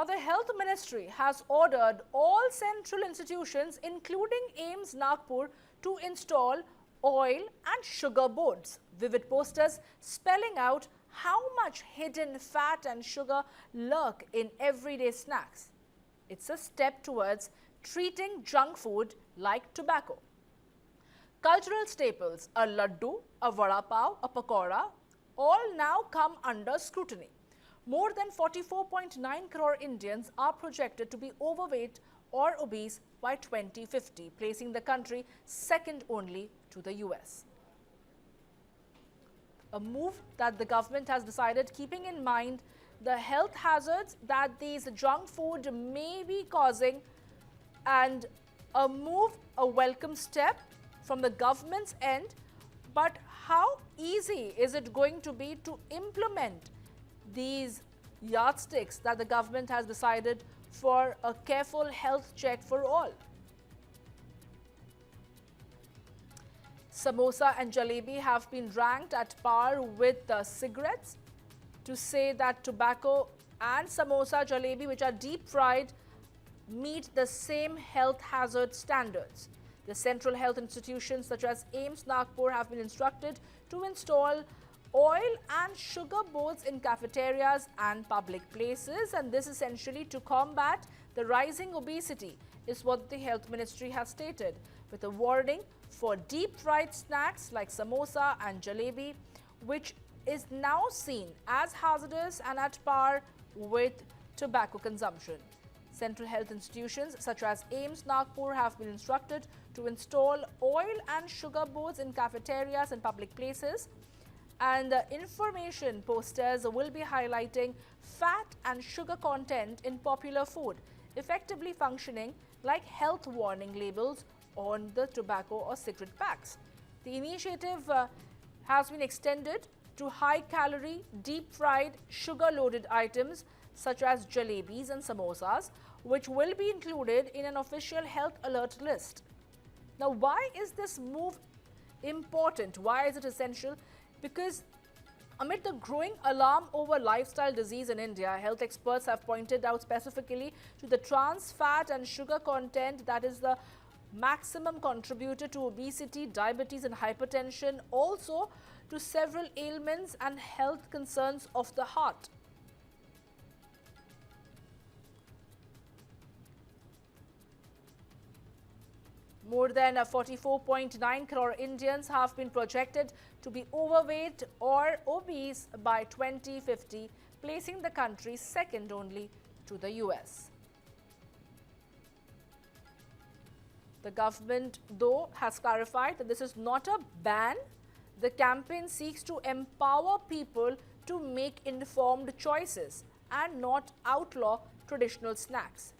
Now, the Health Ministry has ordered all central institutions, including AIIMS Nagpur, to install oil and sugar boards. Vivid posters spelling out how much hidden fat and sugar lurk in everyday snacks. It's a step towards treating junk food like tobacco. Cultural staples, a laddu, a vada pav, a pakora, all now come under scrutiny. More than 44.9 crore Indians are projected to be overweight or obese by 2050, placing the country second only to the US. A move that the government has decided, keeping in mind the health hazards that these junk food may be causing, and a welcome step from the government's end. But how easy is it going to be to implement these yardsticks that the government has decided for a careful health check for all? Samosa and jalebi have been ranked at par with cigarettes, to say that tobacco and samosa jalebi, which are deep fried, meet the same health hazard standards. The central health institutions such as AIIMS Nagpur have been instructed to install oil and sugar boards in cafeterias and public places, and this essentially to combat the rising obesity is what the Health Ministry has stated, with a warning for deep fried snacks like samosa and jalebi, which is now seen as hazardous and at par with tobacco consumption. Central health institutions such as AIIMS Nagpur have been instructed to install oil and sugar boards in cafeterias and public places, and the information posters will be highlighting fat and sugar content in popular food, effectively functioning like health warning labels on the tobacco or cigarette packs. The initiative has been extended to high-calorie, deep-fried, sugar-loaded items such as jalebis and samosas, which will be included in an official health alert list. Now, why is this move important? Why is it essential? Because amid the growing alarm over lifestyle disease in India, health experts have pointed out specifically to the trans fat and sugar content that is the maximum contributor to obesity, diabetes and hypertension, also to several ailments and health concerns of the heart. More than 44.9 crore Indians have been projected to be overweight or obese by 2050, placing the country second only to the US. The government, though, has clarified that this is not a ban. The campaign seeks to empower people to make informed choices and not outlaw traditional snacks.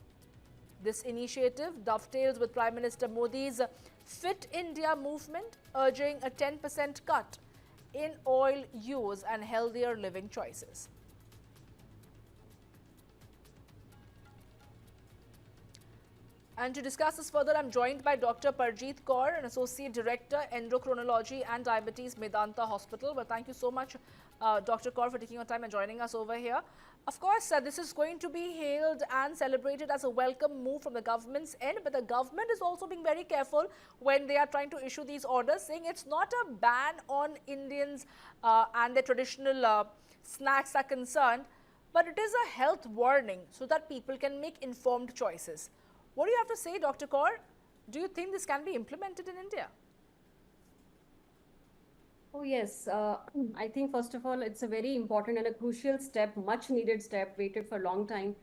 This initiative dovetails with Prime Minister Modi's Fit India movement, urging a 10% cut in oil use and healthier living choices. And to discuss this further, I'm joined by Dr. Parjeet Kaur, an Associate Director, Endocrinology and Diabetes, Medanta Hospital. Well, thank you so much, Dr. Kaur, for taking your time and joining us over here. Of course, this is going to be hailed and celebrated as a welcome move from the government's end, but the government is also being very careful when they are trying to issue these orders, saying it's not a ban on Indians and their traditional snacks are concerned, but it is a health warning so that people can make informed choices. What do you have to say, Dr. Kaur? Do you think this can be implemented in India? Oh, yes. I think, first of all, it's a very important and a crucial step, much needed step, waited for a long time.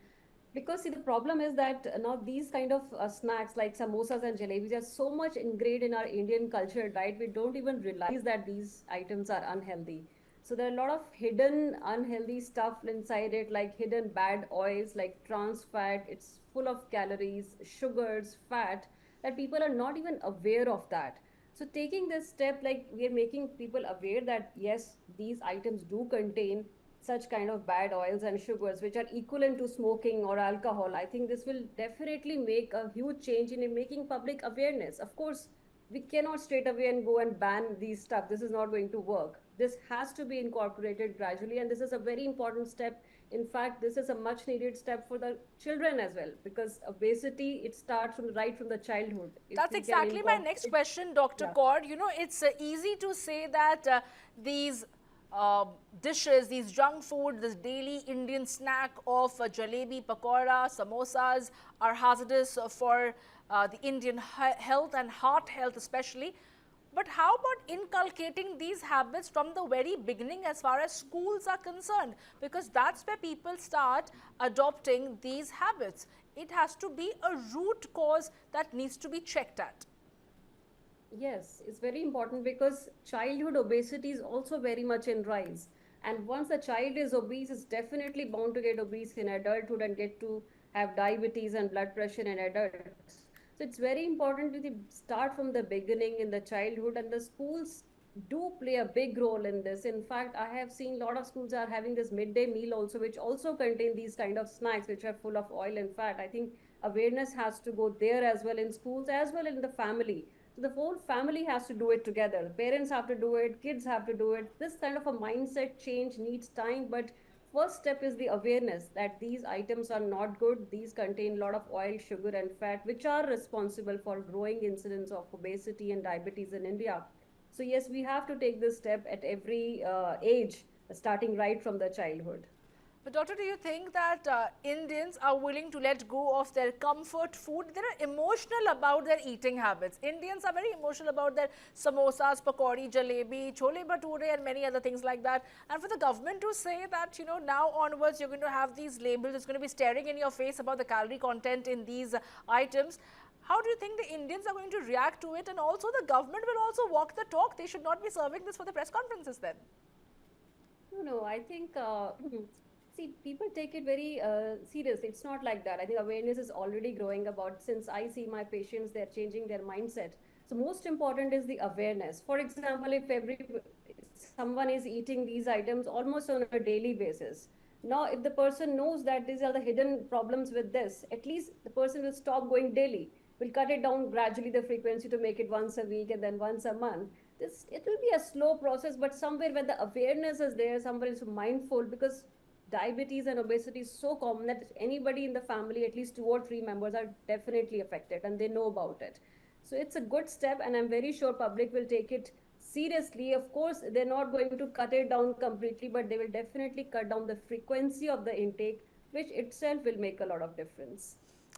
Because, see, the problem is that now these kind of snacks like samosas and jalebis are so much ingrained in our Indian culture, right? We don't even realize that these items are unhealthy. So there are a lot of hidden unhealthy stuff inside it, like hidden bad oils, like trans fat. It's full of calories, sugars, fat, that people are not even aware of that. So taking this step, like we are making people aware that yes, these items do contain such kind of bad oils and sugars which are equivalent to smoking or alcohol. I think this will definitely make a huge change in making public awareness. Of course, we cannot straight away and go and ban these stuff. This is not going to work. this has to be incorporated gradually, and this is a very important step. In fact, this is a much needed step for the children as well, because obesity, it starts from right from the childhood. If That's we can exactly my next incorporate, question, Dr. yeah. Kaur. You know, it's easy to say that these dishes, these junk food, this daily Indian snack of jalebi, pakora, samosas are hazardous for the Indian health and heart health especially. But how about inculcating these habits from the very beginning as far as schools are concerned? Because that's where people start adopting these habits. It has to be a root cause that needs to be checked at. Yes, it's very important because childhood obesity is also very much in rise. And once a child is obese, it's definitely bound to get obese in adulthood and get to have diabetes and blood pressure in adults. So it's very important to start from the beginning in the childhood, and the schools do play a big role in this. In fact, I have seen a lot of schools are having this midday meal also, which also contain these kind of snacks which are full of oil and fat. I think awareness has to go there as well in schools as well in the family. So the whole family has to do it together. The parents have to do it, kids have to do it. This kind of a mindset change needs time, but first step is the awareness that these items are not good. These contain a lot of oil, sugar, and fat, which are responsible for growing incidence of obesity and diabetes in India. So yes, we have to take this step at every age, starting right from the childhood. But doctor, do you think that Indians are willing to let go of their comfort food? They're emotional about their eating habits. Indians are very emotional about their samosas, pakori, jalebi, chole bhature and many other things like that. And for the government to say that, you know, now onwards you're going to have these labels, it's going to be staring in your face about the calorie content in these items. How do you think the Indians are going to react to it? And also the government will also walk the talk. They should not be serving this for the press conferences then. No, I think, see, people take it very serious. It's not like that. I think awareness is already growing about, since I see my patients, they're changing their mindset. So most important is the awareness. For example, if someone is eating these items almost on a daily basis, now if the person knows that these are the hidden problems with this, at least the person will stop going daily. We'll cut it down gradually, the frequency, to make it once a week and then once a month. This, it will be a slow process, but somewhere where the awareness is there, somewhere is mindful, because diabetes and obesity is so common that anybody in the family, at least 2 or 3 members, are definitely affected and they know about it. So it's a good step, and I'm very sure public will take it seriously. Of course, they're not going to cut it down completely, but they will definitely cut down the frequency of the intake, which itself will make a lot of difference.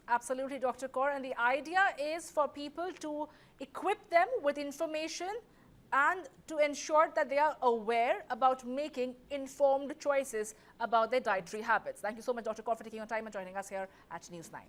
Absolutely, Dr. Kaur. And the idea is for people to equip them with information and to ensure that they are aware about making informed choices about their dietary habits. Thank you so much, Dr. Kaur, for taking your time and joining us here at News 9.